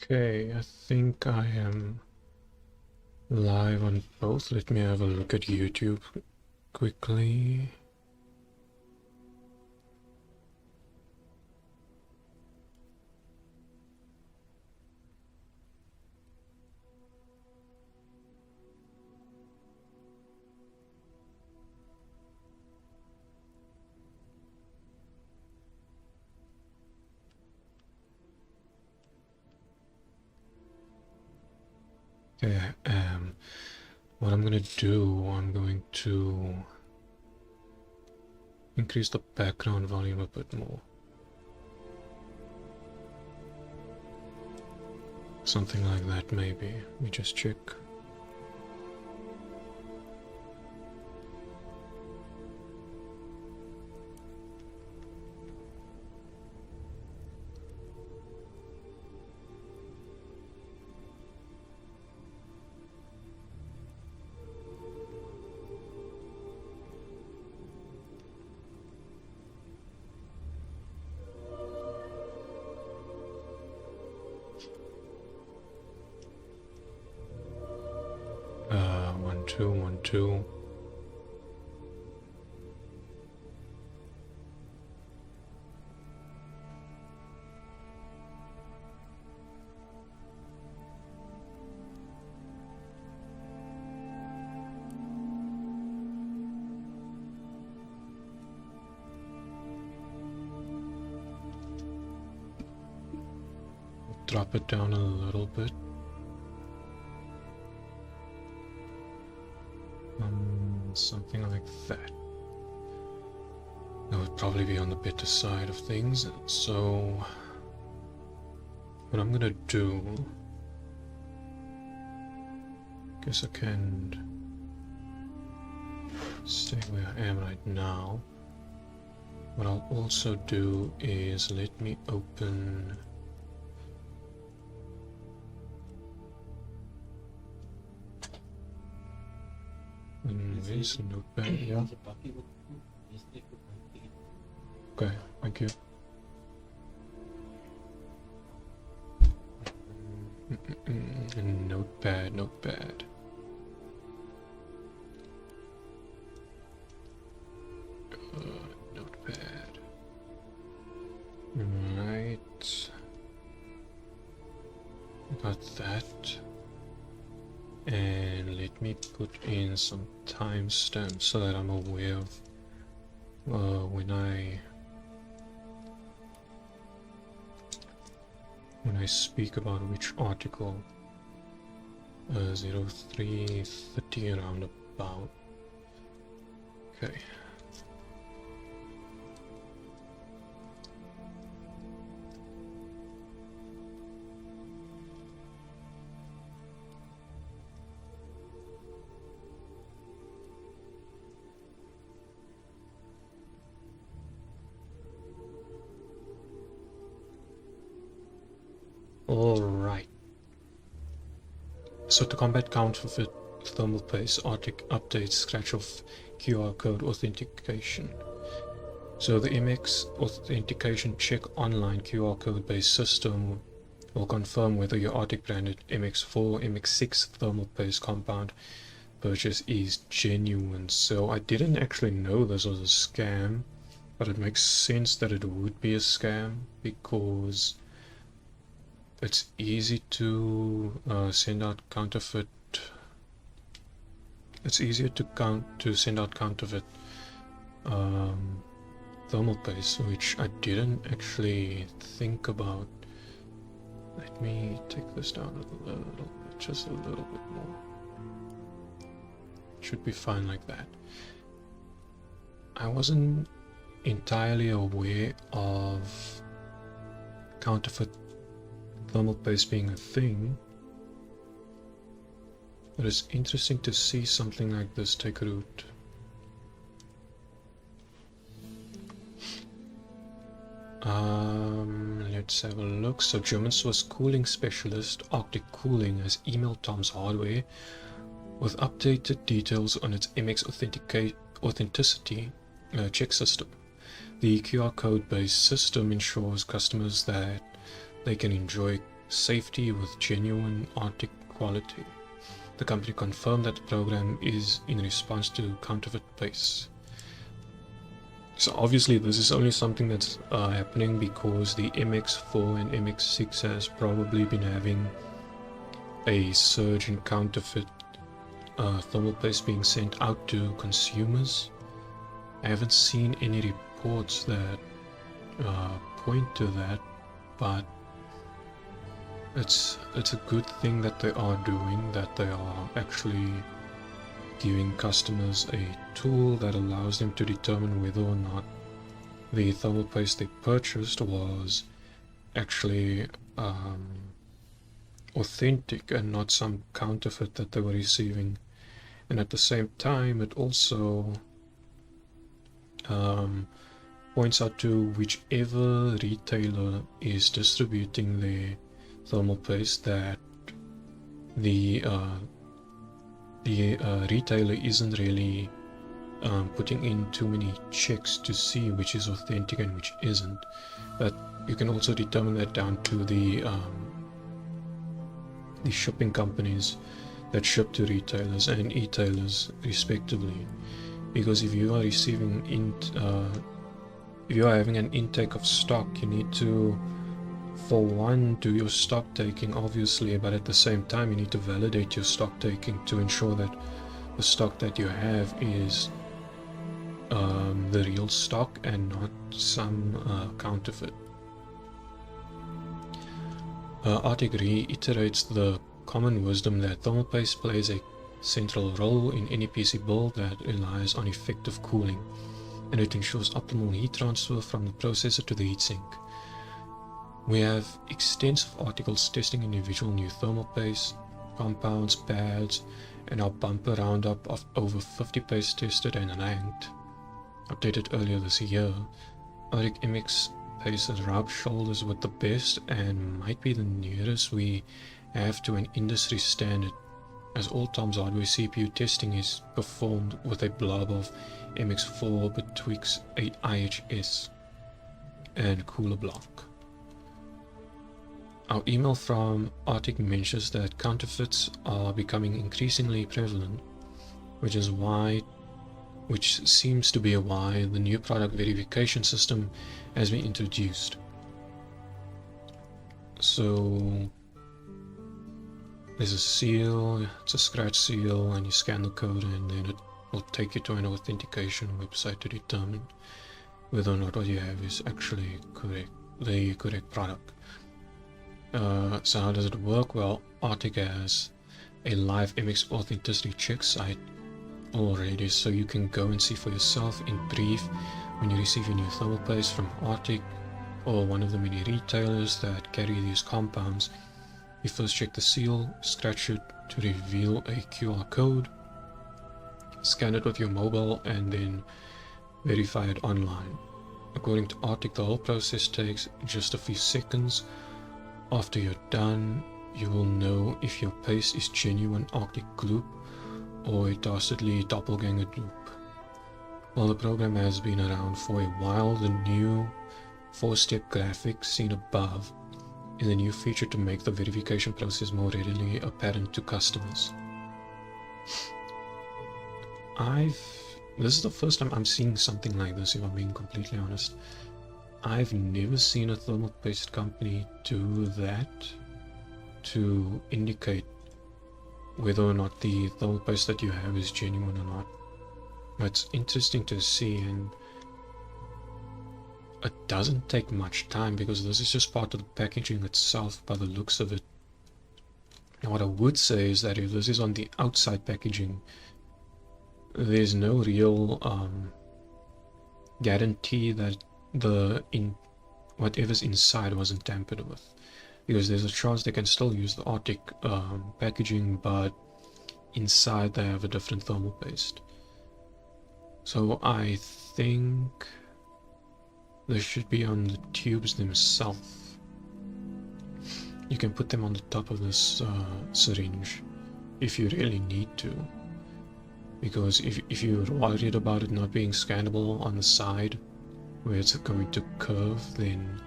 Okay, I think I am live on both. Let me have a look at YouTube quickly. Okay, what I'm gonna do, I'm going to increase the background volume a bit more. Something like that, maybe. Let me just check. One, two, 1, 2. Drop it down a little bit. Something like that. That would probably be on the better side of things. So what I'm gonna do, guess I can stay where I am right now. What I'll also do is let me open this notepad. Yeah. Okay, thank you. Notepad. Notepad. Right. Got that. And let me put in some timestamps so that I'm aware of when I speak about which article. 0330 around about. Okay. Alright. So to combat counterfeit thermal paste, Arctic updates scratch off QR code authentication. So the MX authentication check online QR code based system will confirm whether your Arctic branded MX4, MX6 thermal paste compound purchase is genuine. So I didn't actually know this was a scam, but it makes sense that it would be a scam because it's easy to send out counterfeit. It's easier to send out counterfeit thermal paste, which I didn't actually think about. Let me take this down a little bit, just a little bit more. Should be fine like that. I wasn't entirely aware of counterfeit thermal paste being a thing, but it's interesting to see something like this take root. Let's have a look. So German source cooling specialist Arctic Cooling has emailed Tom's Hardware with updated details on its MX authenticity check system. The QR code based system ensures customers that they can enjoy safety with genuine Arctic quality. The company confirmed that the program is in response to counterfeit paste. So obviously this is only something that's happening because the MX4 and MX6 has probably been having a surge in counterfeit thermal paste being sent out to consumers. I haven't seen any reports that point to that, but it's a good thing that they are doing, that they are actually giving customers a tool that allows them to determine whether or not the thermal paste they purchased was actually authentic and not some counterfeit that they were receiving. And at the same time, it also points out to whichever retailer is distributing their thermal paste that the retailer isn't really putting in too many checks to see which is authentic and which isn't. But you can also determine that down to the shipping companies that ship to retailers and e-tailers respectively. Because if you are receiving if you are having an intake of stock, you need to, for one, do your stock taking obviously, but at the same time you need to validate your stock taking to ensure that the stock that you have is the real stock and not some counterfeit. Arctic reiterates the common wisdom that thermal paste plays a central role in any PC build that relies on effective cooling, and it ensures optimal heat transfer from the processor to the heatsink. We have extensive articles testing individual new thermal paste, compounds, pads, and our bumper roundup of over 50 paste tested and ranked, updated earlier this year. Arctic MX paste has rubbed shoulders with the best and might be the nearest we have to an industry standard, as all Tom's hardware CPU testing is performed with a blob of MX4 betwixt a IHS and cooler block. Our email from Arctic mentions that counterfeits are becoming increasingly prevalent, which seems to be why the new product verification system has been introduced. So there's a seal, it's a scratch seal, and you scan the code and then it will take you to an authentication website to determine whether or not what you have is actually correct, the correct product. So how does it work? Well, Arctic has a live MX authenticity check site already, so you can go and see for yourself in brief when you receive a new thermal paste from Arctic or one of the many retailers that carry these compounds. You first check the seal, scratch it to reveal a QR code, scan it with your mobile, and then verify it online. According to Arctic, the whole process takes just a few seconds. After you're done, you will know if your paste is genuine Arctic gloop or a dastardly doppelganger dupe. While the program has been around for a while, the new 4-step graphic seen above is a new feature to make the verification process more readily apparent to customers. This is the first time I'm seeing something like this, if I'm being completely honest. I've never seen a thermal paste company do that to indicate whether or not the thermal paste that you have is genuine or not. It's interesting to see, and it doesn't take much time because this is just part of the packaging itself by the looks of it. Now what I would say is that if this is on the outside packaging, there's no real guarantee that whatever's inside wasn't tampered with, because there's a chance they can still use the Arctic packaging, but inside they have a different thermal paste. So I think they should be on the tubes themselves. You can put them on the top of this syringe if you really need to, because if you're worried about it not being scannable on the side where it's going to curve, then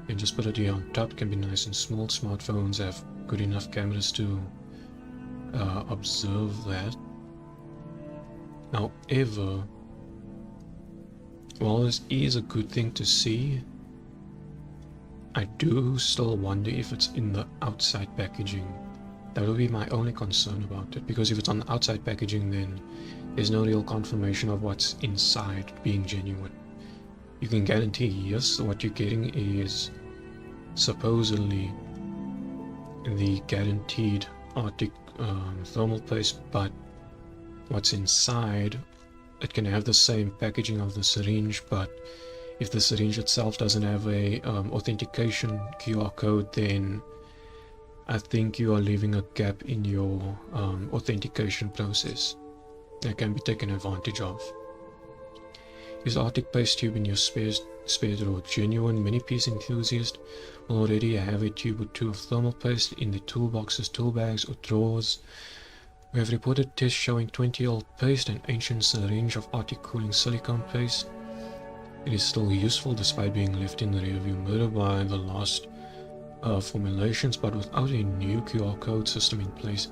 and just put it here on top. It can be nice and small. Smartphones have good enough cameras to observe that. However, while this is a good thing to see, I do still wonder if it's in the outside packaging. That would be my only concern about it, because if it's on the outside packaging, then there's no real confirmation of what's inside being genuine. You can guarantee, yes, what you're getting is supposedly the guaranteed Arctic thermal paste, but what's inside, it can have the same packaging of the syringe, but if the syringe itself doesn't have a authentication QR code, then I think you are leaving a gap in your authentication process that can be taken advantage of. Use Arctic paste tube in your spares or genuine Mini-PC enthusiast will already have a tube or two of thermal paste in the toolboxes, tool bags or drawers. We have reported tests showing 20-year-old paste and ancient syringe of Arctic cooling silicone paste. It is still useful despite being left in the rearview mirror by the last formulations, but without a new QR code system in place,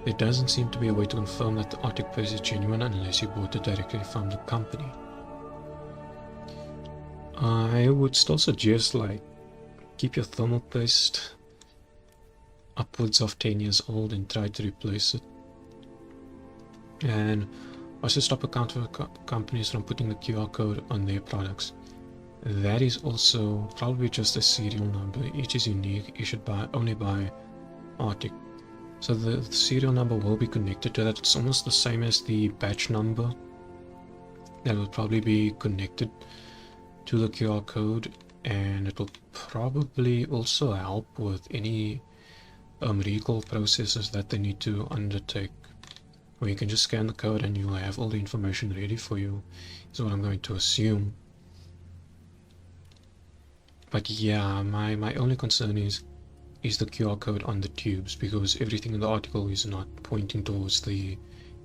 there doesn't seem to be a way to confirm that the Arctic paste is genuine unless you bought it directly from the company. I would still suggest, like, keep your thermal paste upwards of 10 years old and try to replace it. And also stop counterfeit companies from putting the QR code on their products. That is also probably just a serial number. Each is unique, issued only by Arctic. So the serial number will be connected to that. It's almost the same as the batch number. That will probably be connected to the QR code, and it will probably also help with any recall processes that they need to undertake. Or you can just scan the code and you'll have all the information ready for you, is what I'm going to assume. But yeah, my only concern is the QR code on the tubes, because everything in the article is not pointing towards the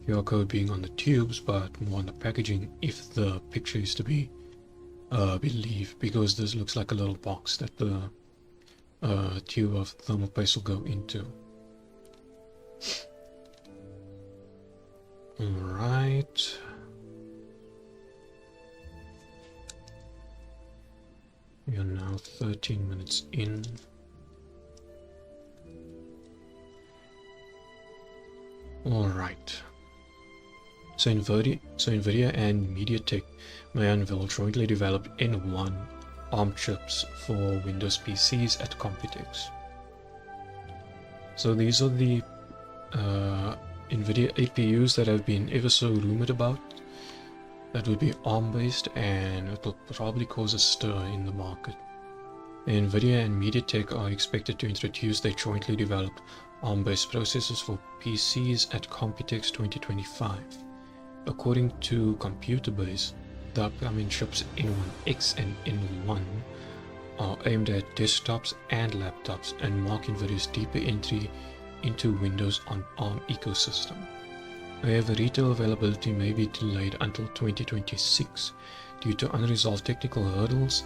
QR code being on the tubes, but more on the packaging, if the picture is to be believed, because this looks like a little box that the tube of thermal paste will go into. Alright. We are now 13 minutes in. Alright. So Nvidia and MediaTek may unveil jointly developed N1 ARM chips for Windows PCs at Computex. So these are the Nvidia APUs that have been ever so rumored about. That would be ARM based, and it will probably cause a stir in the market. Nvidia and MediaTek are expected to introduce their jointly developed ARM based processors for PCs at Computex 2025. According to Computex, the upcoming chips N1X and N1 are aimed at desktops and laptops and mark Nvidia's deeper entry into Windows on ARM ecosystem. However, retail availability may be delayed until 2026 due to unresolved technical hurdles,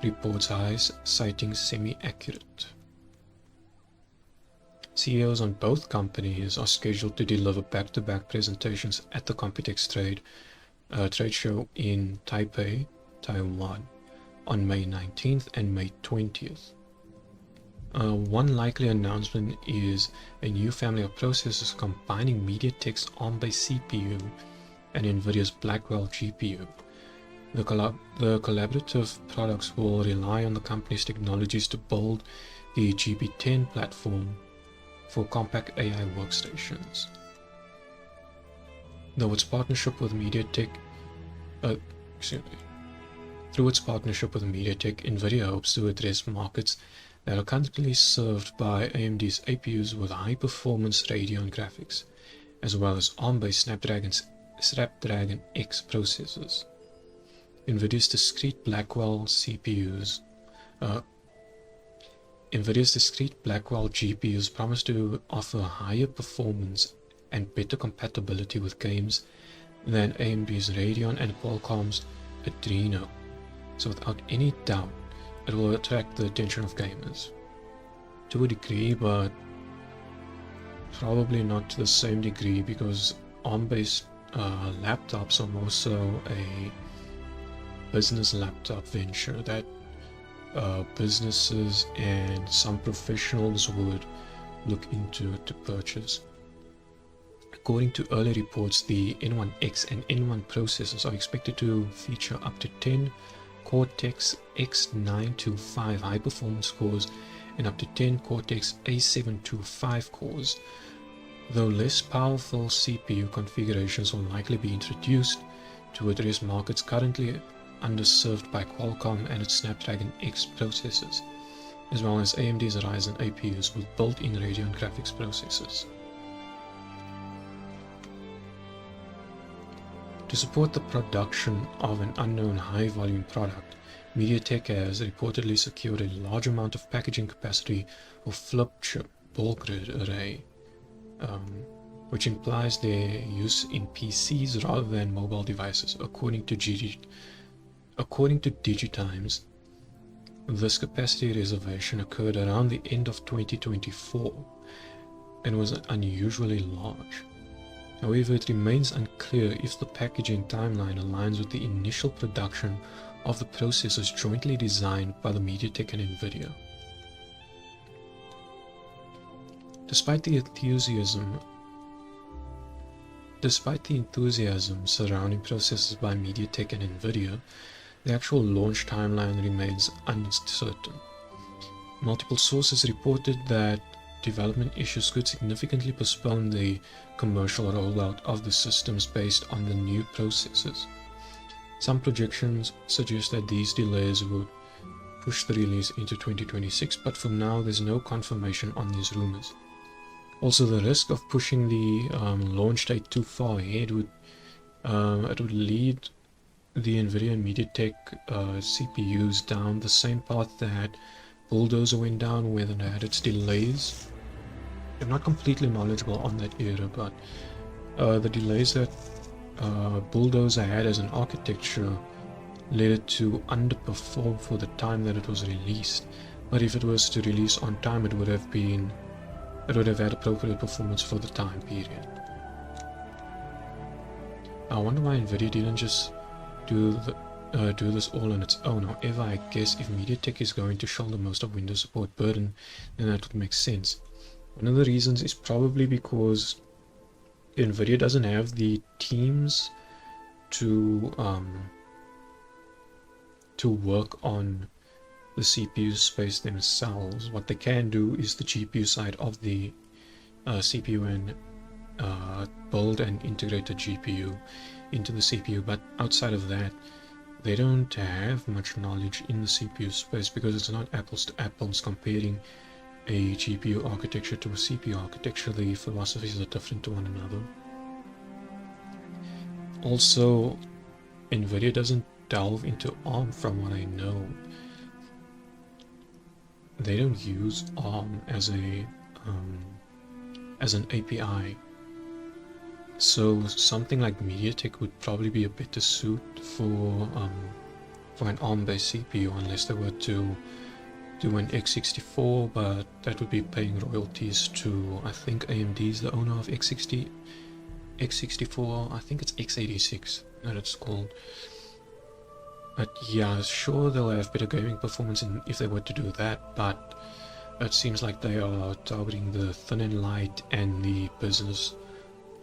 reports highs citing semi-accurate. CEOs on both companies are scheduled to deliver back-to-back presentations at the Computex trade show in Taipei, Taiwan, on May 19th and May 20th. One likely announcement is a new family of processors combining MediaTek's ARM-based CPU and Nvidia's Blackwell GPU. The collaborative products will rely on the company's technologies to build the GB10 platform for compact AI workstations. Through its partnership with MediaTek, Nvidia hopes to address markets that are currently served by AMD's APUs with high-performance Radeon graphics, as well as ARM-based Snapdragon X processors. Nvidia's discrete Blackwell GPUs promise to offer higher performance and better compatibility with games than AMD's Radeon and Qualcomm's Adreno. So without any doubt, it will attract the attention of gamers to a degree, but probably not to the same degree, because ARM-based laptops are more so a business laptop venture that businesses and some professionals would look into to purchase. According to early reports, the N1X and N1 processors are expected to feature up to 10 Cortex X925 high-performance cores and up to 10 Cortex A725 cores, though less powerful CPU configurations will likely be introduced to address markets currently underserved by Qualcomm and its Snapdragon X processors, as well as AMD's Ryzen APUs with built-in Radeon graphics processors. To support the production of an unknown high-volume product, MediaTek has reportedly secured a large amount of packaging capacity for flip-chip ball grid array, which implies their use in PCs rather than mobile devices. According to Digitimes, this capacity reservation occurred around the end of 2024 and was unusually large. However, it remains unclear if the packaging timeline aligns with the initial production of the processors jointly designed by the MediaTek and Nvidia. Despite the enthusiasm surrounding processors by MediaTek and Nvidia, the actual launch timeline remains uncertain. Multiple sources reported that development issues could significantly postpone the commercial rollout of the systems based on the new processors. Some projections suggest that these delays would push the release into 2026, but for now there's no confirmation on these rumors. Also, the risk of pushing the launch date too far ahead would lead the Nvidia and MediaTek CPUs down the same path that Bulldozer went down, where it had its delays. I'm not completely knowledgeable on that era, but the delays that Bulldozer had as an architecture led it to underperform for the time that it was released. But if it was to release on time, it would have had appropriate performance for the time period. I wonder why Nvidia didn't just do this all on its own. However, I guess if MediaTek is going to shoulder most of Windows support burden, then that would make sense. One of the reasons is probably because Nvidia doesn't have the teams to work on the CPU space themselves. What they can do is the GPU side of the CPU and build and integrate a GPU into the CPU, but outside of that they don't have much knowledge in the CPU space, because it's not apples to apples comparing a GPU architecture to a CPU architecture. The philosophies are different to one another. Also, Nvidia doesn't delve into ARM from what I know. They don't use ARM as an API. So something like MediaTek would probably be a better suit for an ARM-based CPU, unless they were to do an x64, but that would be paying royalties to, I think AMD is the owner of x64, I think it's x86 that it's called. But yeah, sure, they'll have better gaming performance if they were to do that, but it seems like they are targeting the thin and light and the business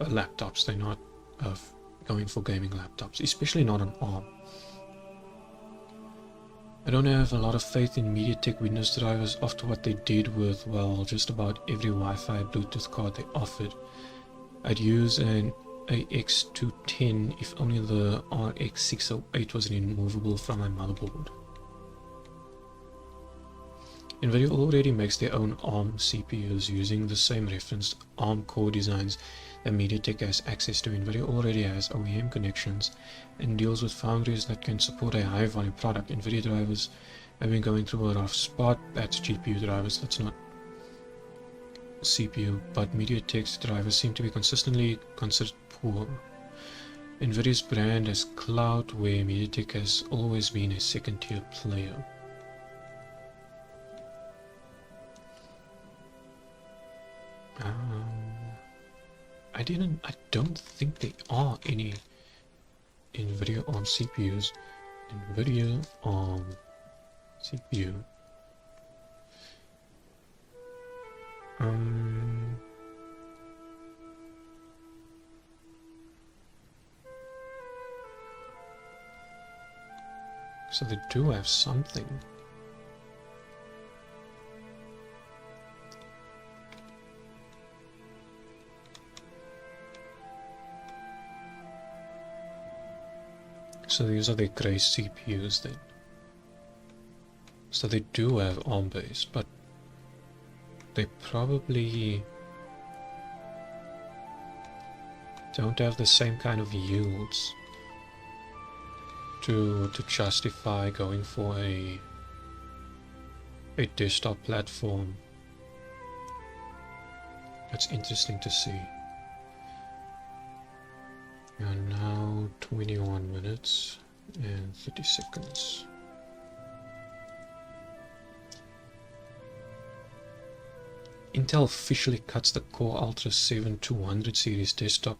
laptops. They're not going for gaming laptops, especially not on ARM. I don't have a lot of faith in MediaTek Windows drivers after what they did with, well, just about every Wi-Fi Bluetooth card they offered. I'd use an AX210 if only the RX 608 was removable from my motherboard. Nvidia already makes their own ARM CPUs using the same referenced ARM core designs that MediaTek has access to. Nvidia already has OEM connections and deals with foundries that can support a high volume product. Nvidia drivers have been going through a rough spot. That's GPU drivers, that's not CPU, but MediaTek's drivers seem to be consistently considered poor. Nvidia's brand has clout where MediaTek has always been a second tier player. I don't think there are any Nvidia ARM CPUs. Nvidia ARM CPU. So they do have something. So these are the grey CPUs then. So they do have ARM based, but they probably don't have the same kind of yields to justify going for a desktop platform. That's interesting to see. And now 21 minutes and 30 seconds. Intel officially cuts the Core Ultra 7 200 series desktop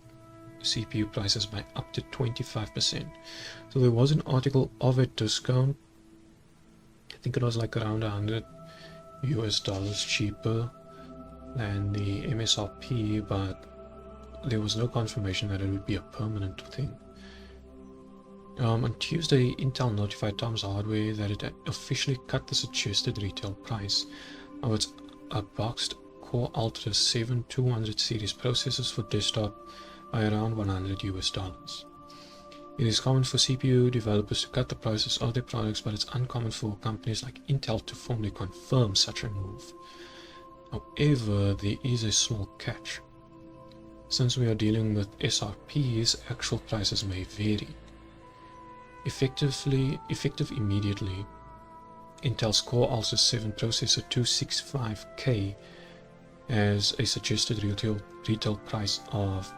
CPU prices by up to 25%. So there was an article of a discount. I think it was like around $100 cheaper than the MSRP, but there was no confirmation that it would be a permanent thing. On Tuesday, Intel notified Tom's Hardware that it had officially cut the suggested retail price of its boxed Core Ultra 7 200 series processors for desktop by around $100. It is common for CPU developers to cut the prices of their products, but it's uncommon for companies like Intel to formally confirm such a move. However, there is a small catch. Since we are dealing with SRPs, actual prices may vary. Effective immediately, Intel's Core Ultra 7 processor 265K has a suggested retail price of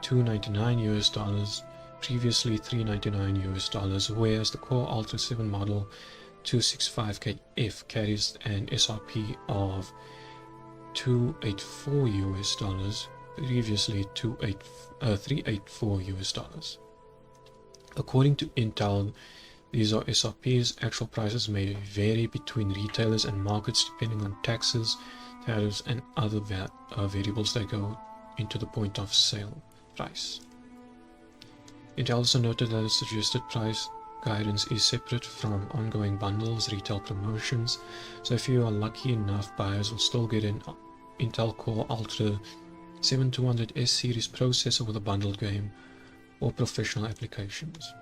$299, previously $399, whereas the Core Ultra 7 model 265KF carries an SRP of $284, previously $384. According to Intel, these are SRPs. Actual prices may vary between retailers and markets depending on taxes, tariffs, and other variables that go into the point of sale price. Intel also noted that the suggested price guidance is separate from ongoing bundles, retail promotions, so if you are lucky enough, buyers will still get an Intel Core Ultra 7 200S series processor with a bundled game or professional applications.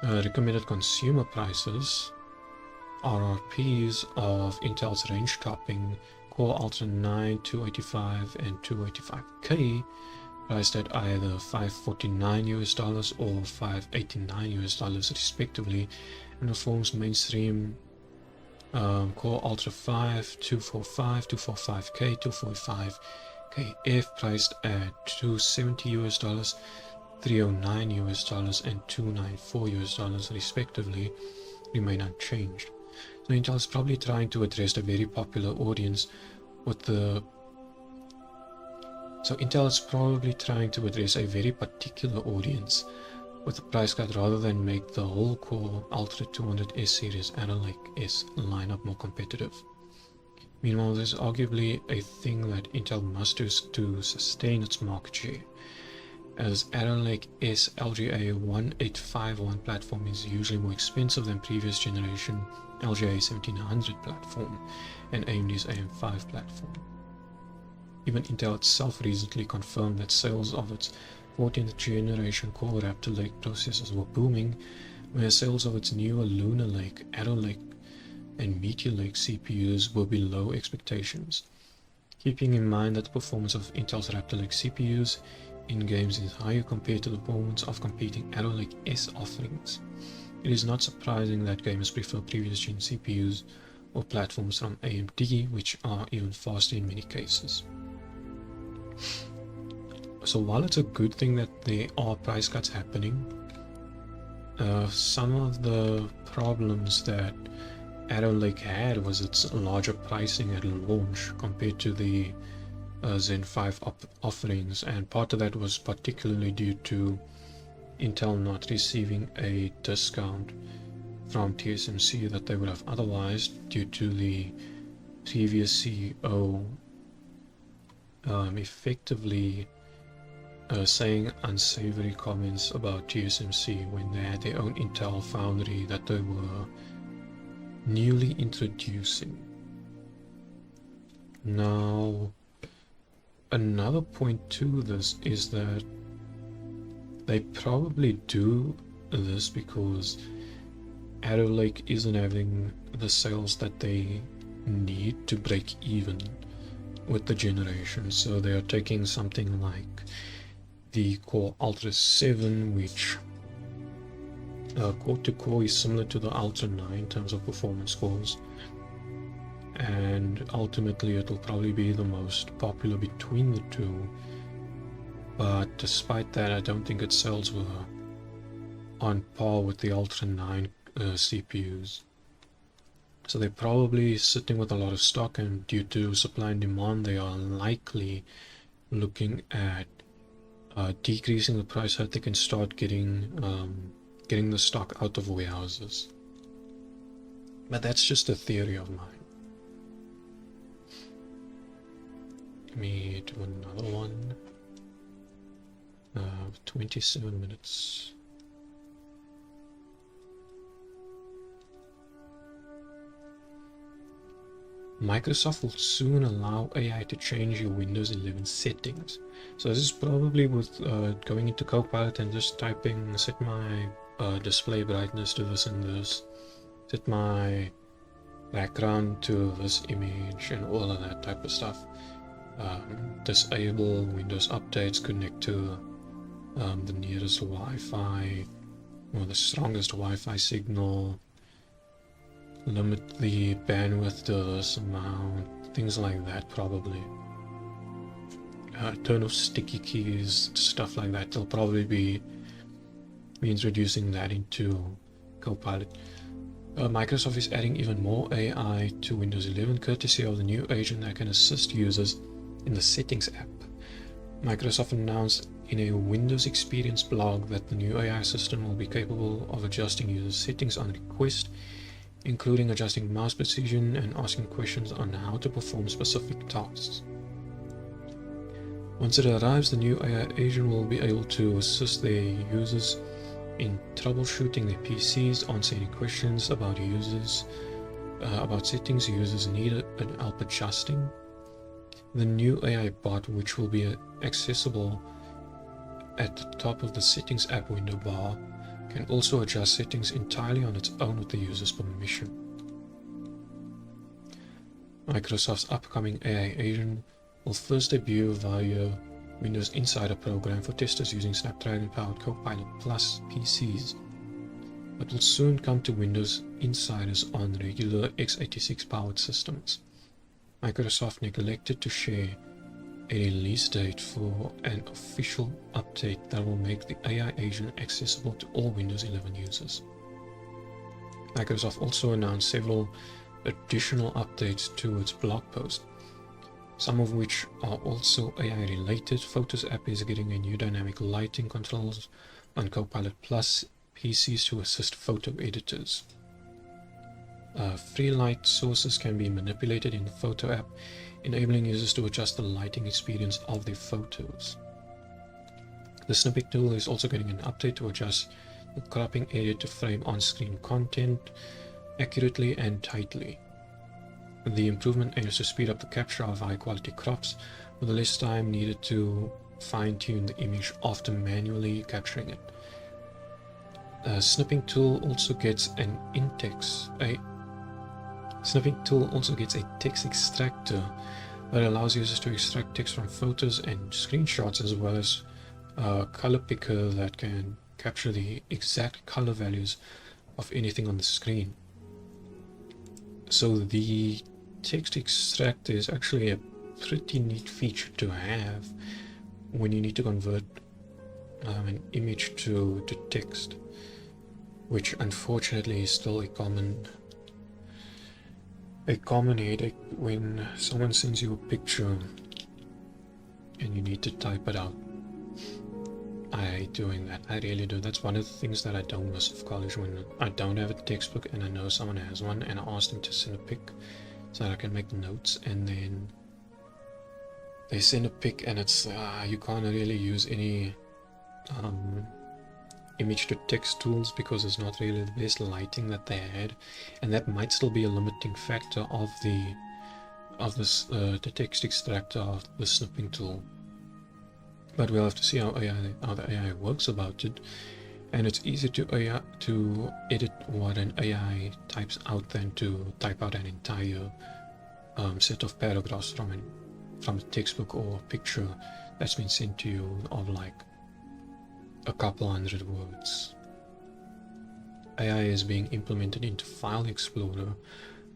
Recommended consumer prices, RRPs of Intel's range-topping Core Ultra 9, 285 and 285K, priced at either $549 or $589 respectively, and performs mainstream Core Ultra 5, 245, 245K, 245KF, priced at $270, $309 and $294 respectively, remain unchanged. So Intel is probably trying to address a very popular audience with the Intel is probably trying to address a very particular audience with the price cut rather than make the whole Core Ultra 200S series Arrow Lake S lineup more competitive. Meanwhile, there's arguably a thing that Intel must do to sustain its market share, as Arrow Lake S LGA 1851 platform is usually more expensive than previous generation LGA 1700 platform and AMD's AM5 platform. Even Intel itself recently confirmed that sales of its 14th generation Core Raptor Lake processors were booming, whereas sales of its newer Lunar Lake, Arrow Lake, and Meteor Lake CPUs were below expectations. Keeping in mind that the performance of Intel's Raptor Lake CPUs in games is higher compared to the performance of competing Arrow Lake S offerings, it is not surprising that gamers prefer previous gen CPUs or platforms from AMD, which are even faster in many cases. So while it's a good thing that there are price cuts happening, some of the problems that Arrow Lake had was its larger pricing at launch compared to the Zen 5 offerings, and part of that was particularly due to Intel not receiving a discount from TSMC that they would have otherwise, due to the previous CEO effectively saying unsavory comments about TSMC when they had their own Intel foundry that they were newly introducing. Now, another point to this is that they probably do this because Arrow Lake isn't having the sales that they need to break even with the generation, so they are taking something like the Core Ultra 7, which core to core is similar to the Ultra 9 in terms of performance scores, and ultimately it will probably be the most popular between the two. But despite that, I don't think its sales were on par with the Ultra 9 CPUs. So they're probably sitting with a lot of stock, and due to supply and demand, they are likely looking at decreasing the price so that they can start getting the stock out of warehouses. But that's just a theory of mine. Let me do another one. 27 minutes. Microsoft will soon allow AI to change your Windows 11 settings. So this is probably with going into Copilot and just typing, set my display brightness to this and this, set my background to this image, and all of that type of stuff. Disable Windows updates, connect to the nearest Wi-Fi or the strongest Wi-Fi signal, limit the bandwidth to this amount, things like that probably. Turn off sticky keys, stuff like that. They'll probably be introducing that into Copilot. Microsoft is adding even more AI to Windows 11 courtesy of the new agent that can assist users in the Settings app. Microsoft announced in a Windows Experience blog that the new AI assistant will be capable of adjusting user settings on request, including adjusting mouse precision and asking questions on how to perform specific tasks. Once it arrives, the new AI agent will be able to assist their users in troubleshooting their PCs, answer any questions about settings users need and help adjusting. The new AI bot, which will be accessible at the top of the Settings app window bar, can also adjust settings entirely on its own with the user's permission. Microsoft's upcoming AI agent will first debut via Windows Insider program for testers using Snapdragon-powered Copilot Plus PCs, but will soon come to Windows Insiders on regular x86-powered systems. Microsoft neglected to share a release date for an official update that will make the AI agent accessible to all Windows 11 users. Microsoft also announced several additional updates to its blog post, some of which are also AI related. Photos app is getting a new dynamic lighting controls on Copilot Plus PCs to assist photo editors. Free light sources can be manipulated in the Photo app, enabling users to adjust the lighting experience of their photos. The snipping tool is also getting an update to adjust the cropping area to frame on-screen content accurately and tightly. The improvement aims to speed up the capture of high-quality crops, with less time needed to fine-tune the image after manually capturing it. The snipping tool also gets a text extractor that allows users to extract text from photos and screenshots, as well as a color picker that can capture the exact color values of anything on the screen. So the text extractor is actually a pretty neat feature to have when you need to convert an image to text, which unfortunately is still a common headache when someone sends you a picture and you need to type it out. I hate doing that. I really do. That's one of the things that I don't miss of college, when I don't have a textbook and I know someone has one, and I ask them to send a pic so that I can make notes, and then they send a pic and it's you can't really use any image to text tools because it's not really the best lighting that they had, and that might still be a limiting factor of the text extractor of the snipping tool. But we'll have to see how the AI works about it. And it's easier to edit what an AI types out than to type out an entire set of paragraphs from a textbook or a picture that's been sent to you of like a couple hundred words. AI is being implemented into File Explorer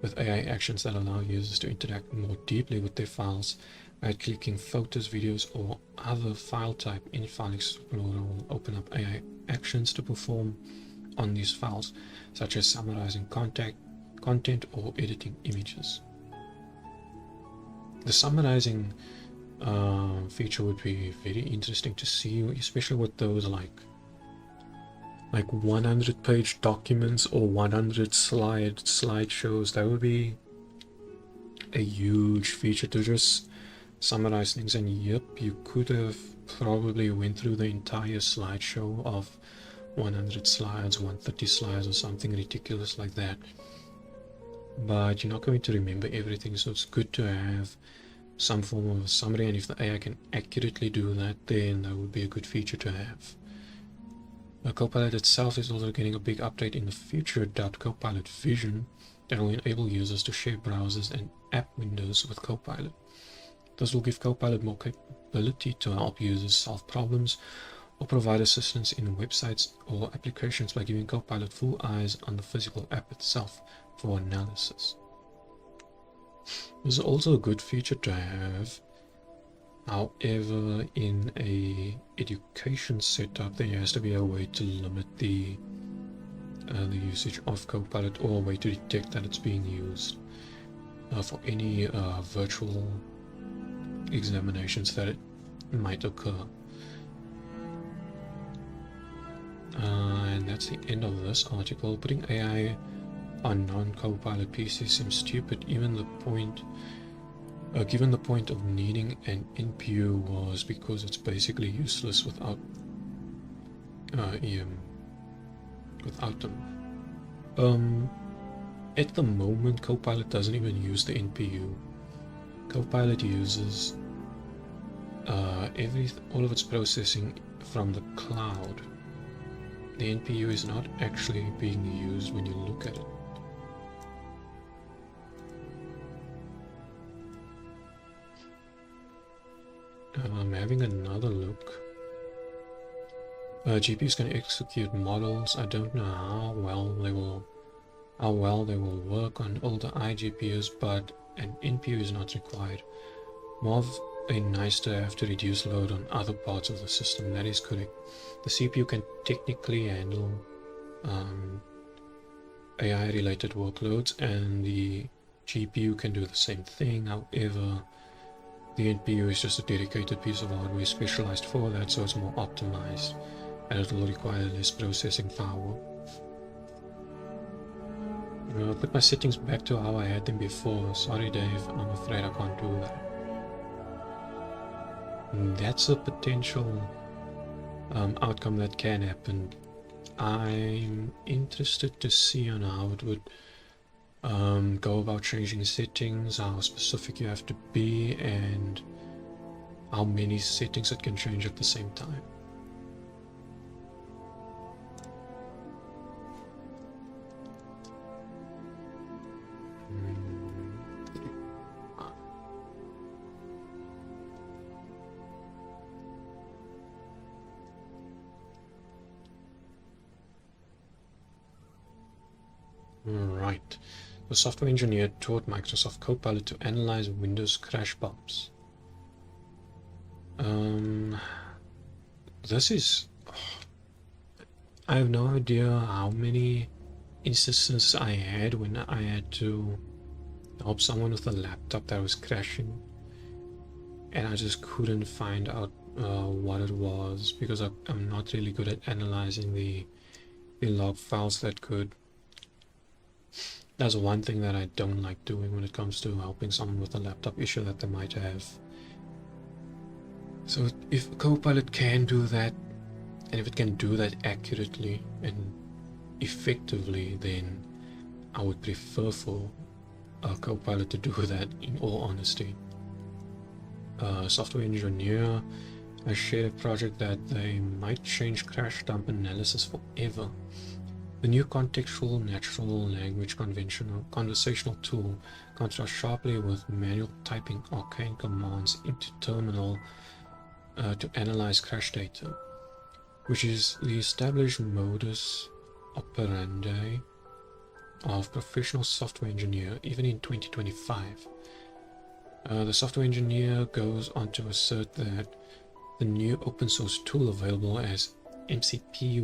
with AI actions that allow users to interact more deeply with their files. Right-clicking photos, videos, or other file type in File Explorer will open up AI actions to perform on these files, such as summarizing content or editing images. The summarizing feature would be very interesting to see, especially with those like 100-page documents or 100 slideshows. That would be a huge feature to just summarize things. And yep, you could have probably went through the entire slideshow of 100 slides, 130 slides, or something ridiculous like that. But you're not going to remember everything, so it's good to have some form of a summary, and if the AI can accurately do that, then that would be a good feature to have. Copilot itself is also getting a big update in the future, dubbed Copilot Vision, that will enable users to share browsers and app windows with Copilot. This will give Copilot more capability to help users solve problems or provide assistance in websites or applications by giving Copilot full eyes on the physical app itself for analysis. This is also a good feature to have. However, in a education setup, there has to be a way to limit the usage of Copilot, or a way to detect that it's being used for any virtual examinations that it might occur. And that's the end of this article. Putting AI on non-Copilot PCs seems stupid, given the point of needing an NPU was because it's basically useless without them. At the moment, Copilot doesn't even use the NPU. Copilot uses all of its processing from the cloud. The NPU is not actually being used when you look at it. I'm having another look. GPUs can execute models. I don't know how well they will work on older iGPUs, but an NPU is not required. More of a nice to have to reduce load on other parts of the system. That is correct. The CPU can technically handle AI related workloads, and the GPU can do the same thing. However, the NPU is just a dedicated piece of hardware specialized for that, so it's more optimized and it will require less processing power. I'll put my settings back to how I had them before. Sorry Dave, I'm afraid I can't do that. That's a potential outcome that can happen. I'm interested to see on how it would go about changing settings, how specific you have to be, and how many settings it can change at the same time. Right. The software engineer taught Microsoft Copilot to analyze Windows crash bumps. This is... I have no idea how many instances I had when I had to help someone with a laptop that was crashing. and I just couldn't find out what it was, because I'm not really good at analyzing the log files that good. That's one thing that I don't like doing when it comes to helping someone with a laptop issue that they might have. So if Copilot can do that, and if it can do that accurately and effectively, then I would prefer for a Copilot to do that, in all honesty. Software engineer has shared a project that they might change crash dump analysis forever. The new contextual natural language conversational tool contrasts sharply with manual typing arcane commands into terminal to analyze crash data, which is the established modus operandi of professional software engineer even in 2025. The software engineer goes on to assert that the new open source tool available as MCP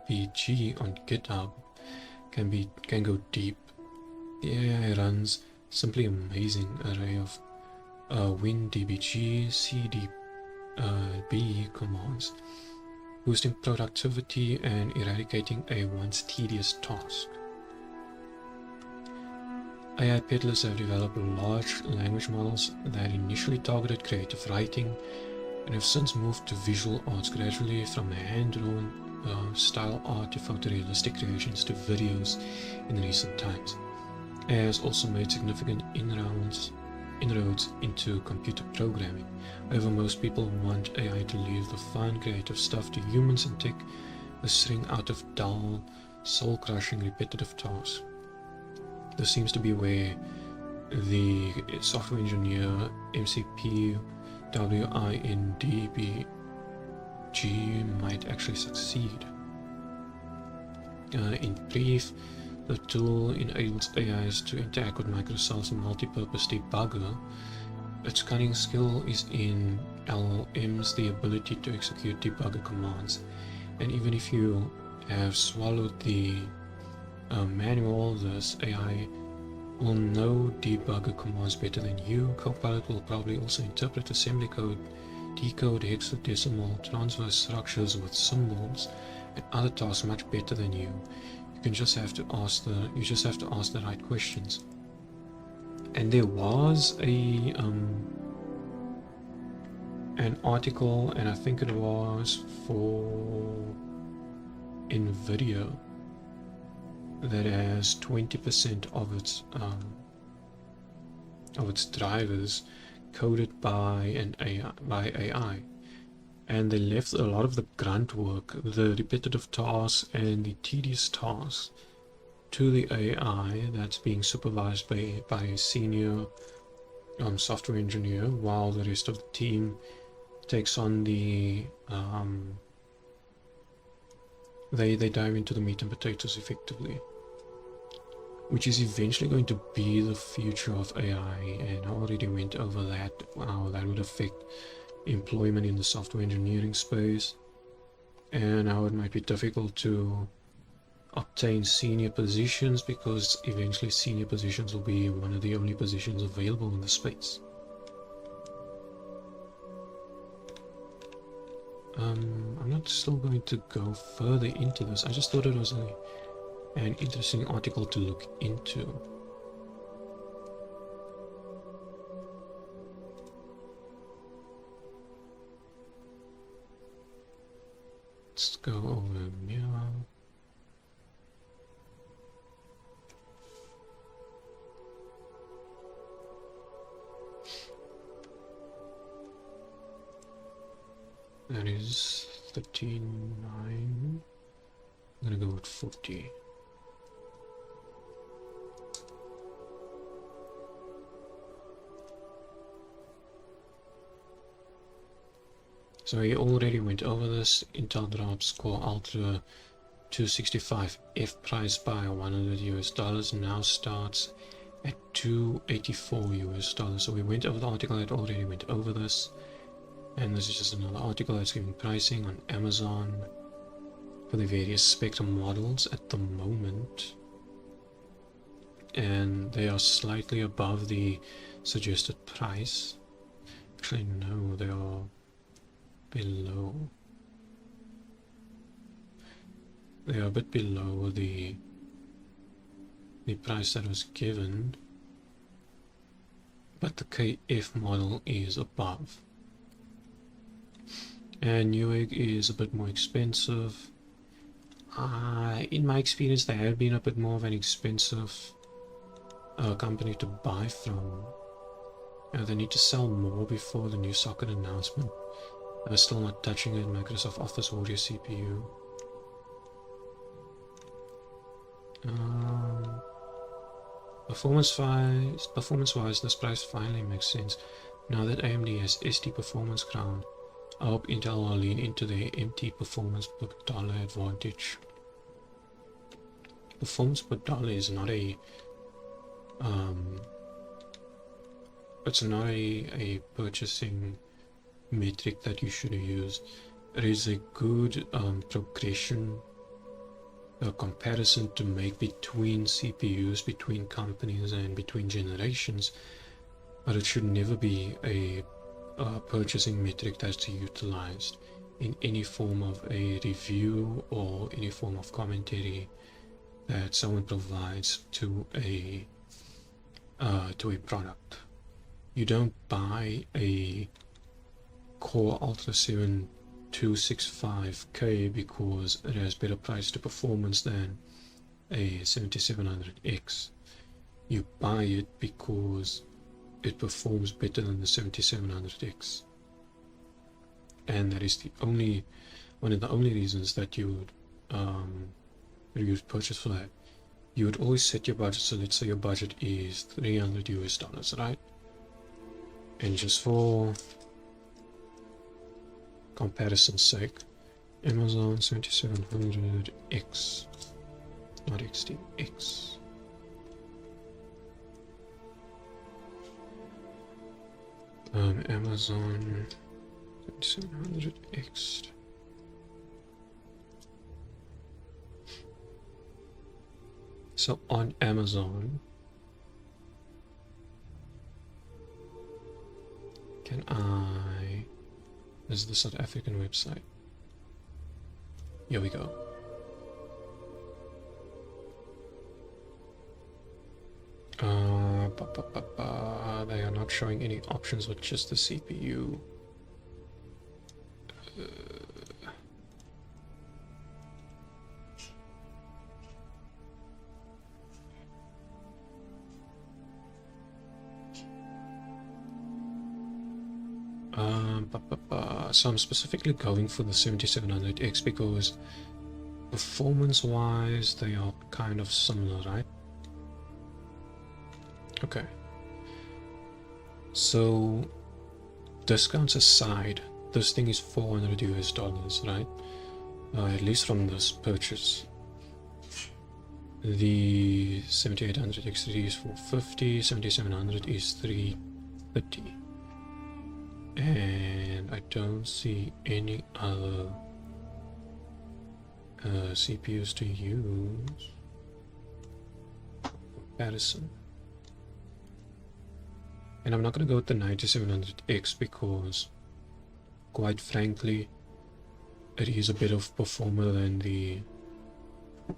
WinDBG on GitHub can go deep. The AI runs simply amazing array of WinDBG CDB commands, boosting productivity and eradicating a once tedious task. AI peddlers have developed large language models that initially targeted creative writing and have since moved to visual arts, gradually from hand-drawn style art to photorealistic creations to videos in recent times. AI has also made significant inroads into computer programming. However, most people want AI to leave the fun, creative stuff to humans and take the string out of dull, soul-crushing, repetitive tasks. This seems to be where the software engineer MCP WINDBG might actually succeed. In brief, the tool enables AIs to interact with Microsoft's multi-purpose debugger. Its cunning skill is in LLMs, the ability to execute debugger commands. And even if you have swallowed the manual, this AI will know debugger commands better than you. Copilot will probably also interpret assembly code, decode hexadecimal transverse structures with symbols, and other tasks much better than you. You just have to ask the right questions. And there was an article, and I think it was for Nvidia, that has 20% of its drivers coded by AI, and they left a lot of the grunt work, the repetitive tasks and the tedious tasks, to the AI that's being supervised by a senior software engineer, while the rest of the team takes on the they dive into the meat and potatoes effectively, which is eventually going to be the future of AI. And I already went over that, how that would affect employment in the software engineering space, and how it might be difficult to obtain senior positions, because eventually senior positions will be one of the only positions available in the space. I'm not still going to go further into this. I just thought it was an interesting article to look into. Let's go over here. That is 39. I'm gonna go with 40. So we already went over this. Intel drops Core Ultra 265F price by $100 now starts at $284. So we went over the article that already went over this. And this is just another article that's giving pricing on Amazon for the various Spectrum models at the moment. And they are slightly above the suggested price. Actually, no, they are below. They are a bit below the price that was given, but the KF model is above. And Newegg is a bit more expensive. In my experience, they have been a bit more of an expensive company to buy from. They need to sell more before the new socket announcement. They're still not touching it. Microsoft Office Audio CPU. Performance-wise, this price finally makes sense. Now that AMD has ST performance crown, I hope Intel will lean into their MT performance per dollar advantage. Performance per dollar is not a it's not a purchasing metric that you should use. It is a good progression, a comparison to make between CPUs, between companies, and between generations, but it should never be a purchasing metric that's utilized in any form of a review or any form of commentary that someone provides to a product. You don't buy a Core Ultra 7 265K because it has better price to performance than a 7700X. You buy it because it performs better than the 7700X, and that is one of the only reasons that you would purchase for that. You would always set your budget. So let's say your budget is $300 US, right? And just for comparison's sake, Amazon 7700X, not XT, X. Amazon 7700X. So on Amazon, this is the South African website. Here we go. They are not showing any options with just the CPU. So I'm specifically going for the 7700X because performance-wise they are kind of similar, right? Okay. So discounts aside, this thing is $400 US, right? At least from this purchase. The 7800X3 is $450, 7700 is $330. And I don't see any other CPUs to use comparison. And I'm not going to go with the 9700X because, quite frankly, it is a better performer than the. I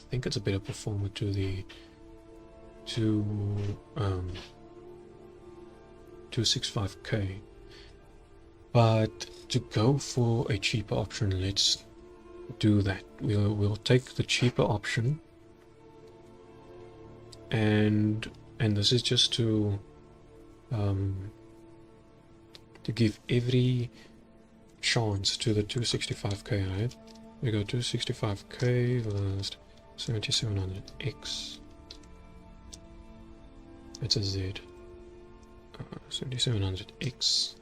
think it's a better performer to the 265K. But to go for a cheaper option, let's do that. We'll take the cheaper option, and this is just to give every chance to the 265K, right? We go 265K versus 7700X. It's a Z. 7700X.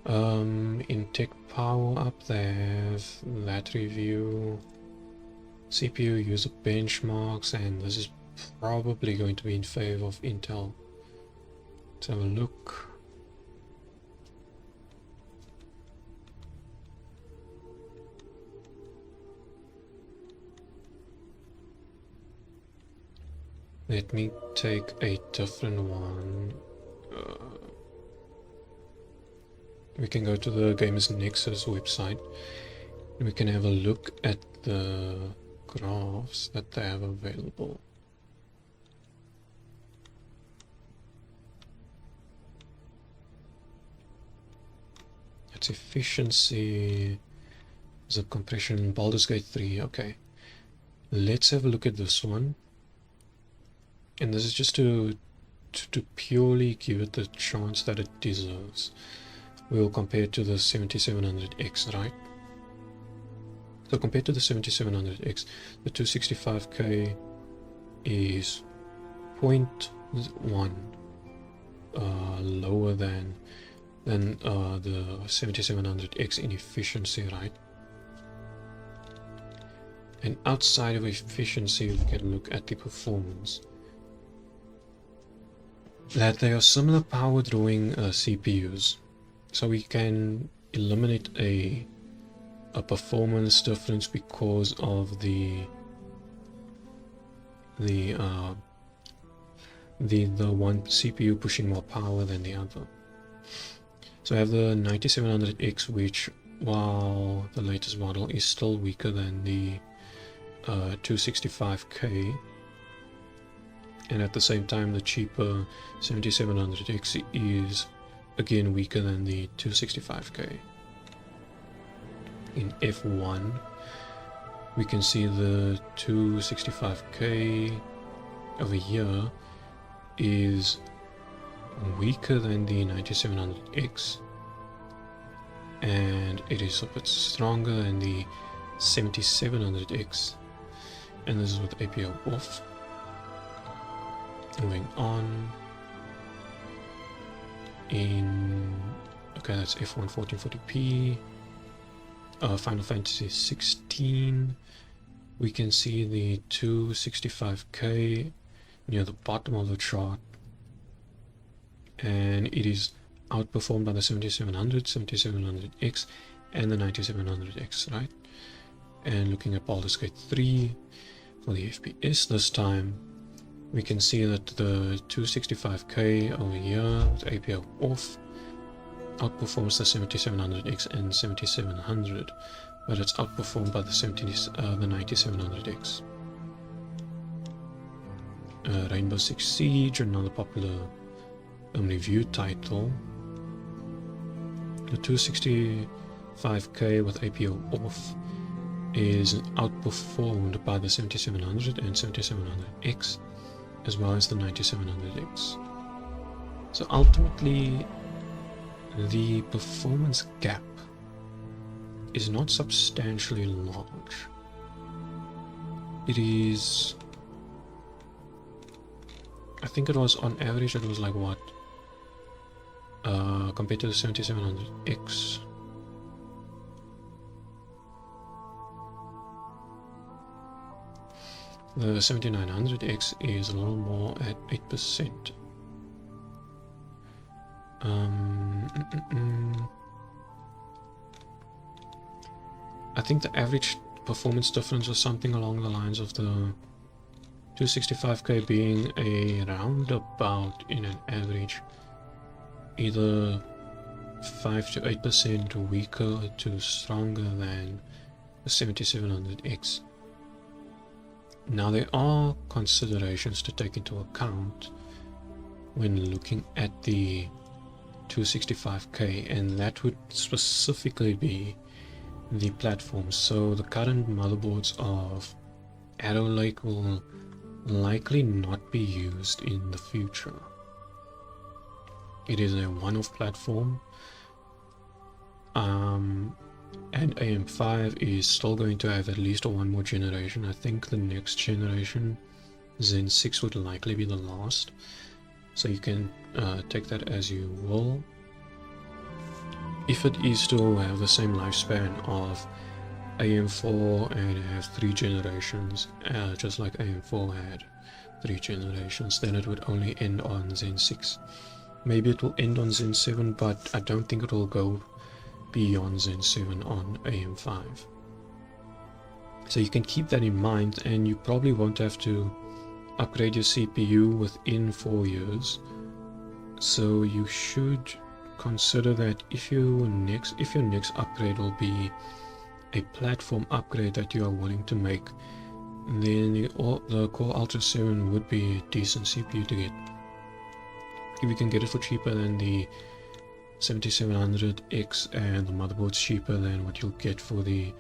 In Tech Power up there, that review, CPU user benchmarks, and this is probably going to be in favor of Intel. Let's have a look. Let me take a different one. we can go to the Gamers Nexus website and we can have a look at the graphs that they have available. It's efficiency, the compression, Baldur's Gate 3. Okay, let's have a look at this one, and this is just to purely give it the chance that it deserves. We'll compare it to the 7700X, right? So compared to the 7700X, the 265K is 0.1 lower than the 7700X in efficiency, right? And outside of efficiency, we can look at the performance. That they are similar power drawing CPUs, so we can eliminate a performance difference because of the one CPU pushing more power than the other. So I have the 9700X, which, while the latest model is still weaker than the 265K, and at the same time the cheaper 7700X is again weaker than the 265K. In F1 we can see the 265K over here is weaker than the 9700X, and it is a bit stronger than the 7700X, and this is with APO off. Moving on, okay, that's F1 1440p, Final Fantasy 16, we can see the 265K near the bottom of the chart, and it is outperformed by the 7700, 7700X, and the 9700X, right? And looking at Baldur's Gate 3 for the FPS this time, we can see that the 265K over here with APO off outperforms the 7700X and 7700, but it's outperformed by the 9700X. Rainbow Six Siege, another popular review title. The 265K with APO off is outperformed by the 7700 and 7700X, as well as the 9700X. So ultimately, the performance gap is not substantially large. It is, I think it was on average, it was like what, compared to the 7700X, the 7900X is a little more at 8%. I think the average performance difference was something along the lines of the 265K being a roundabout in an average, either 5 to 8% weaker to stronger than the 7700X. Now there are considerations to take into account when looking at the 265K, and that would specifically be the platform. So the current motherboards of Arrow Lake will likely not be used in the future. It is a one-off platform, and AM5 is still going to have at least one more generation. I think the next generation, Zen 6, would likely be the last, so you can take that as you will. If it is to have the same lifespan of AM4 and have 3 generations, just like AM4 had 3 generations, then it would only end on Zen 6. Maybe it will end on Zen 7, but I don't think it will go beyond Zen 7 on AM5. So you can keep that in mind, and you probably won't have to upgrade your CPU within 4 years. So you should consider that if your next upgrade will be a platform upgrade that you are willing to make, then the Core Ultra 7 would be a decent CPU to get. If you can get it for cheaper than the 7700X and the motherboard's cheaper than what you'll get for the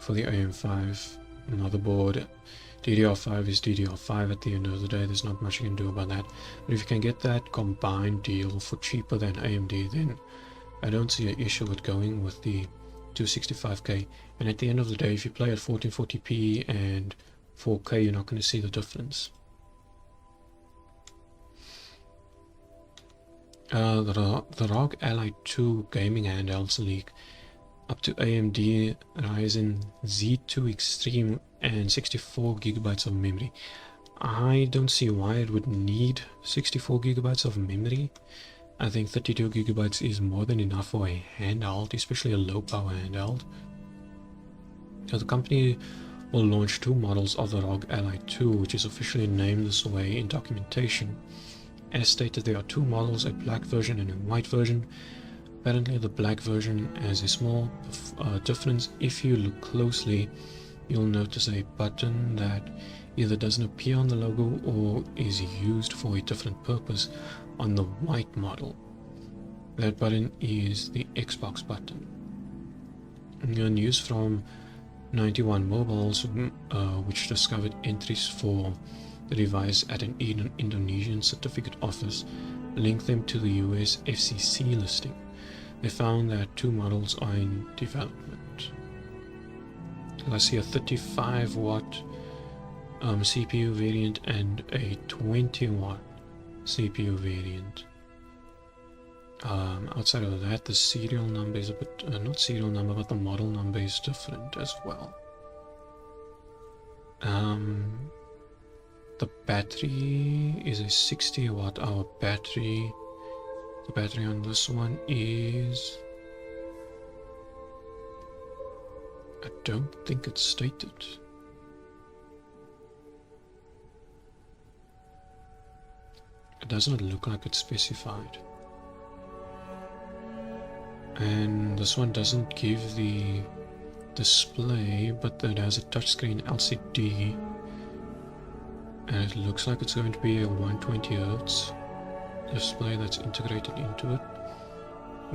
AM5 motherboard. DDR5 is DDR5 at the end of the day. There's not much you can do about that. But if you can get that combined deal for cheaper than AMD, then I don't see an issue with going with the 265K. And at the end of the day, if you play at 1440p and 4K, you're not going to see the difference. The ROG Ally 2 gaming handhelds leak up to AMD Ryzen Z2 Extreme and 64 gigabytes of memory. I don't see why it would need 64 gigabytes of memory. I think 32 gigabytes is more than enough for a handheld, especially a low power handheld. So the company will launch 2 models of the ROG Ally 2, which is officially named this way in documentation. As stated, there are 2 models, a black version and a white version. Apparently the black version has a small difference. If you look closely, you'll notice a button that either doesn't appear on the logo or is used for a different purpose on the white model. That button is the Xbox button. News from 91 Mobiles, which discovered entries for the device at an Indonesian certificate office, linked them to the US FCC listing. They found that 2 models are in development. I see a 35 watt CPU variant and a 20 watt CPU variant. Outside of that, the serial number is a bit, not serial number, but the model number is different as well. The battery is a 60 watt hour battery. The battery on this one is, I don't think it's stated. It doesn't look like it's specified. And this one doesn't give the display, but it has a touchscreen LCD. And it looks like it's going to be a 120Hz display that's integrated into it.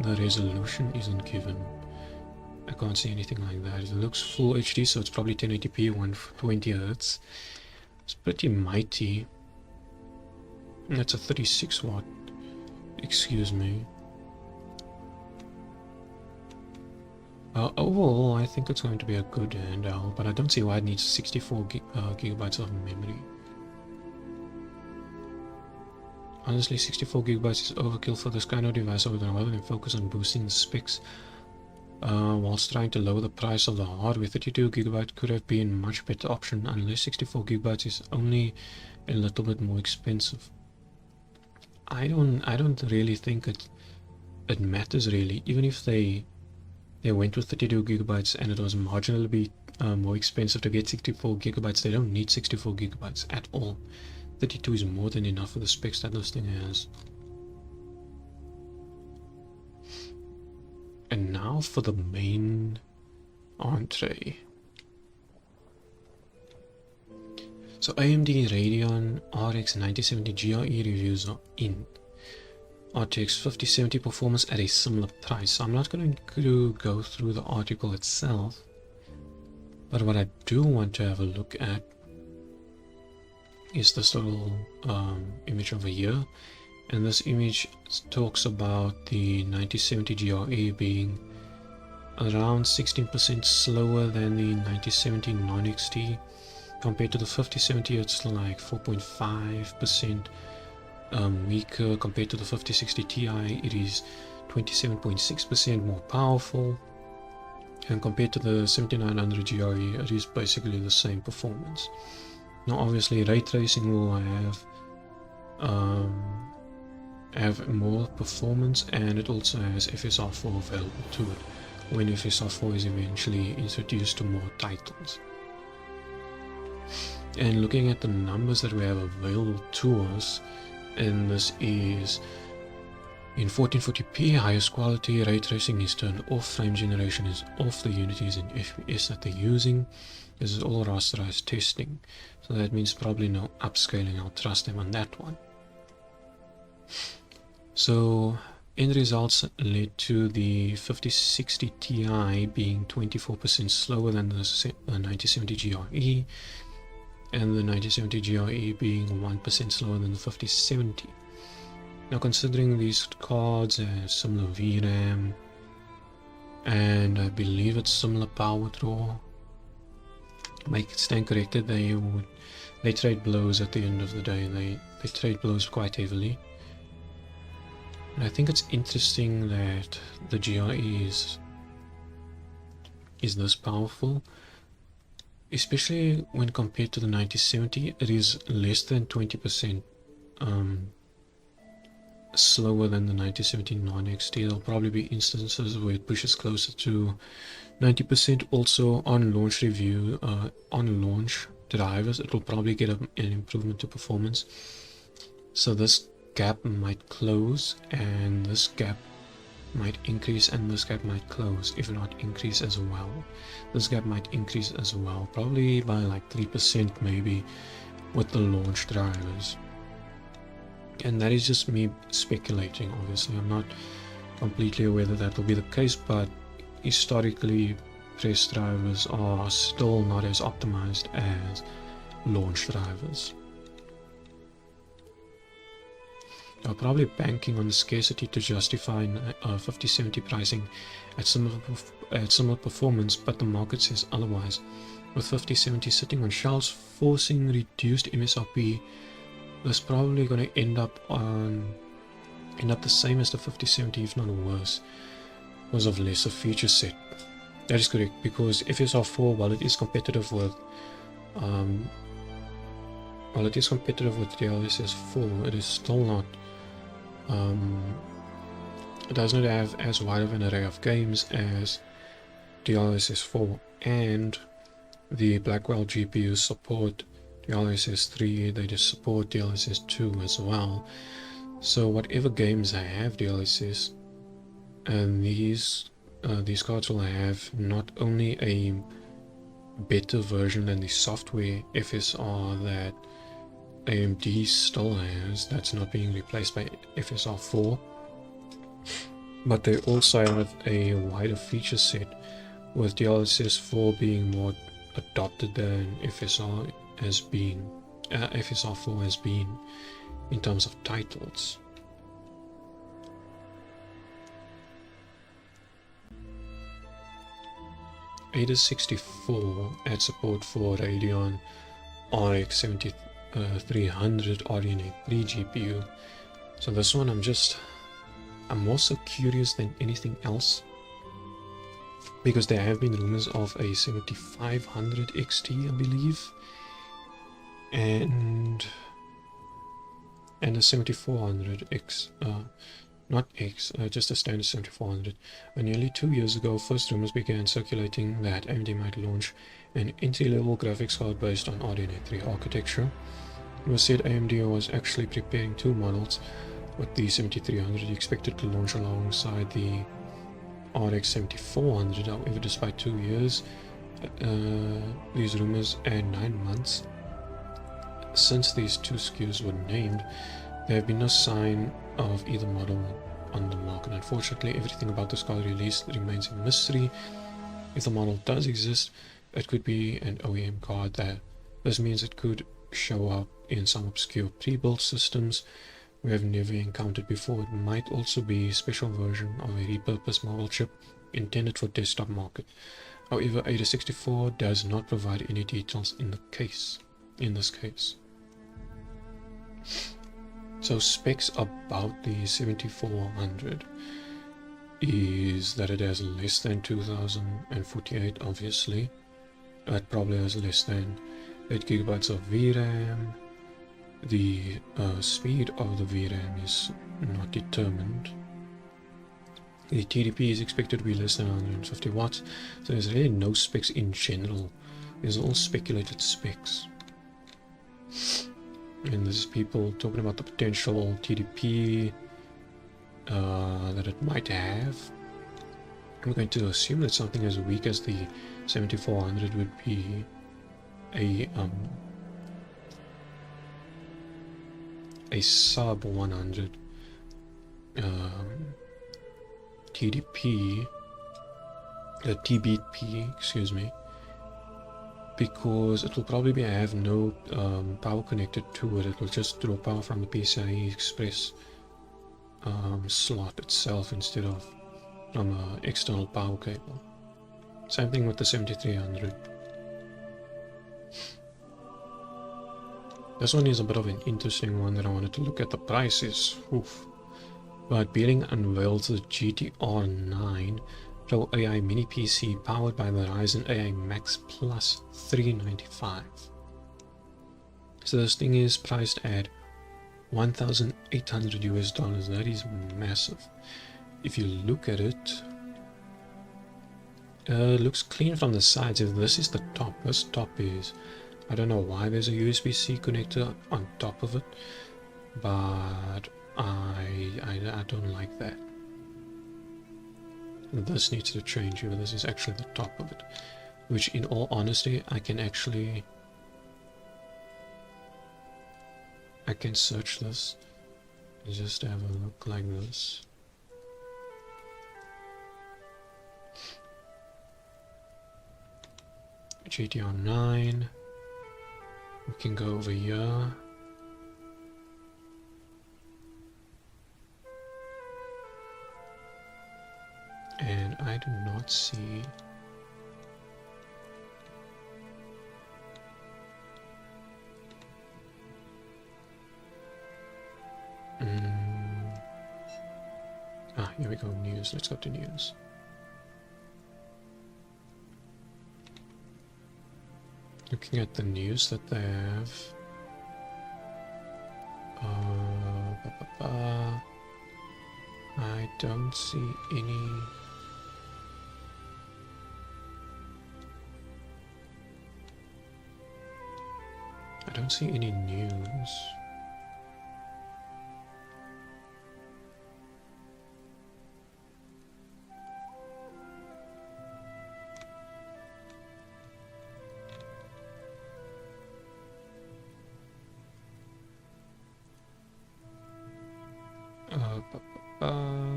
The resolution isn't given. I can't see anything like that. It looks full HD, so it's probably 1080p, 120Hz. It's pretty mighty. That's a 36 watt. Excuse me. Overall, I think it's going to be a good handheld, but I don't see why it needs 64 gigabytes of memory. Honestly, 64 gigabytes is overkill for this kind of device. I would rather than focus on boosting the specs whilst trying to lower the price of the hardware. 32 gigabytes could have been a much better option, unless 64 gigabytes is only a little bit more expensive. I don't really think it matters really. Even if they went with 32 gigabytes and it was marginally more expensive to get 64 gigabytes, they don't need 64 gigabytes at all. 32 is more than enough for the specs that this thing has. And now for the main entree. So AMD Radeon RX 9070 GRE reviews are in. RTX 5070 performance at a similar price. So I'm not going to go through the article itself, but what I do want to have a look at is this little image over here, and this image talks about the 9070 GRE being around 16% slower than the 9070 non-XT. Compared to the 5070, it's like 4.5% weaker. Compared to the 5060 Ti, it is 27.6% more powerful, and compared to the 7900 GRE, it is basically the same performance. Now obviously ray tracing will have more performance, and it also has FSR4 available to it when FSR4 is eventually introduced to more titles. And looking at the numbers that we have available to us, and this is In 1440p, highest quality, ray tracing is turned off, frame generation is off, the unities and FPS that they're using. This is all rasterized testing, so that means probably no upscaling. I'll trust them on that one. So end results led to the 5060 Ti being 24% slower than the 9070 GRE, and the 9070 GRE being 1% slower than the 5070. Now, considering these cards have similar VRAM, and I believe it's similar power draw, make it stand corrected, they trade blows at the end of the day. They trade blows quite heavily. And I think it's interesting that the GRE is this powerful, especially when compared to the 9070. It is less than 20% slower than the 9070 non-XT. There'll probably be instances where it pushes closer to 90%. Also on launch review, on launch drivers, it will probably get an improvement to performance. So this gap might close, and this gap might increase, and this gap might close, if not increase as well. This gap might increase as well, probably by like 3% maybe with the launch drivers. And that is just me speculating. Obviously, I'm not completely aware that that will be the case, but historically, press drivers are still not as optimized as launch drivers. They're probably banking on the scarcity to justify 5070 pricing at similar performance, but the market says otherwise. With 5070 sitting on shelves, forcing reduced MSRP, that's probably going to end up the same as the 5070, if not worse, because of lesser feature set. That is correct, because FSR4, while it is competitive with DLSS 4, it is still not. It does not have as wide of an array of games as DLSS 4, and the Blackwell GPUs support DLSS 3, they just support DLSS 2 as well. So whatever games I have DLSS, and these cards will have not only a better version than the software FSR that AMD still has, that's not being replaced by FSR 4, but they also have a wider feature set, with DLSS 4 being more adopted than FSR 4 has been in terms of titles. ASUS 64 adds support for Radeon RX 7300 RDNA3 GPU. So this one I'm more so curious than anything else, because there have been rumors of a 7500 XT, I believe, and a 7400 X, not X, just a standard 7400. Nearly 2 years ago, first rumors began circulating that AMD might launch an entry-level graphics card based on RDNA3 architecture. It was said AMD was actually preparing two models, with the 7300 expected to launch alongside the RX 7400. However, despite 2 years, these rumors, and 9 months since these two SKUs were named, there have been no sign of either model on the market. Unfortunately, everything about this card release remains a mystery. If the model does exist, it could be an OEM card. This means it could show up in some obscure pre-built systems we have never encountered before. It might also be a special version of a repurposed mobile chip intended for desktop market. However, ASUS 64 does not provide any details in this case. So specs about the 7400 is that it has less than 2048, obviously. It probably has less than 8 GB of VRAM. The speed of the VRAM is not determined. The TDP is expected to be less than 150 watts, so there's really no specs in general. These are all speculated specs. And this is people talking about the potential TDP that it might have. I'm going to assume that something as weak as the 7400 would be a sub 100 TDP, TBP, excuse me, because it will probably have no power connected to it. It will just draw power from the PCIe Express slot itself instead of from an external power cable. Same thing with the 7300. This one is a bit of an interesting one that I wanted to look at the prices. Oof. But Beelink unveils the GTR9 Pro AI Mini-PC powered by the Ryzen AI MAX Plus 395. So this thing is priced at $1,800 US. That is massive. If you look at it, it looks clean from the sides. If this is the top, this top is, I don't know why there's a USB-C connector on top of it, but I don't like that. This needs to change here. This is actually the top of it, which in all honesty I can search this and just have a look like this. GTR9, we can go over here. And I do not see here we go, news. Let's go to news. Looking at the news that they have, I don't see any. I don't see any news.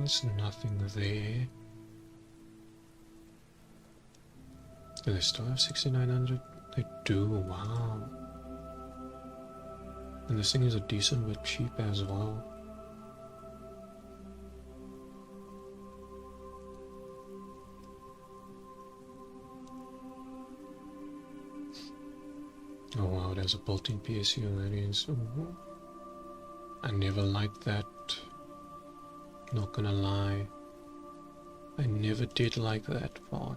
There's nothing there. Do they still have 6900? They do, wow. And this thing is a decent but cheap as well. Oh wow, there's a built-in PSU that is. Ooh. I never liked that. Not gonna lie. I never did like that part.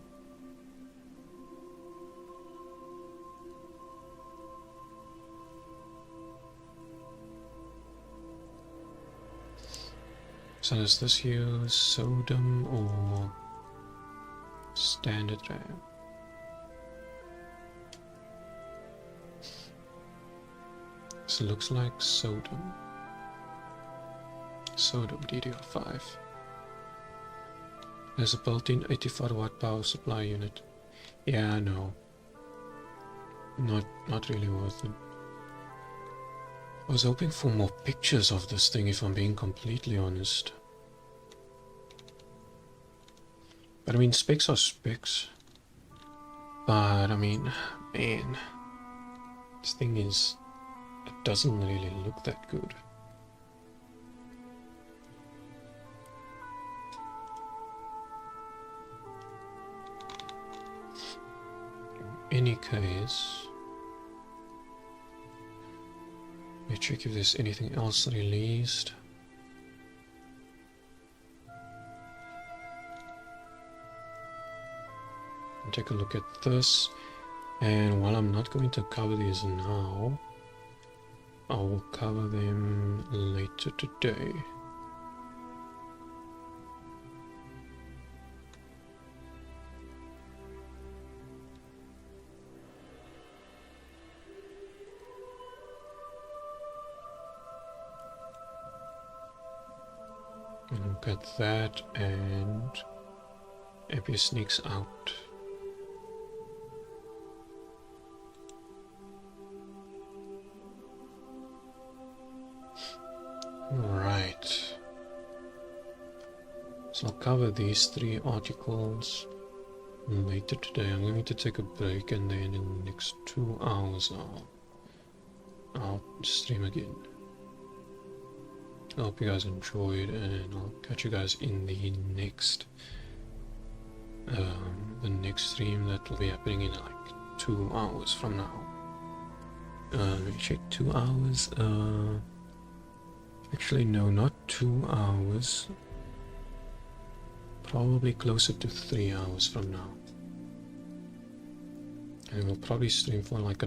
So does this use SODIMM or standard RAM? This looks like SODIMM. SODIMM DDR5. There's a built-in 84 watt power supply unit. Yeah, no. Not really worth it. I was hoping for more pictures of this thing, if I'm being completely honest. But I mean, specs are specs. But I mean, man, this thing is, it doesn't really look that good. In any case, let me check if there's anything else released. Take a look at this, and while I'm not going to cover these now, I will cover them later today. Look at that, and APS sneaks out. Right. So I'll cover these 3 articles later today. I'm going to take a break, and then in the next 2 hours I'll stream again. I hope you guys enjoyed, and I'll catch you guys in the next stream that will be happening in like 2 hours from now. Let me check. 2 hours. Actually, no, not 2 hours. Probably closer to 3 hours from now. And we'll probably stream for like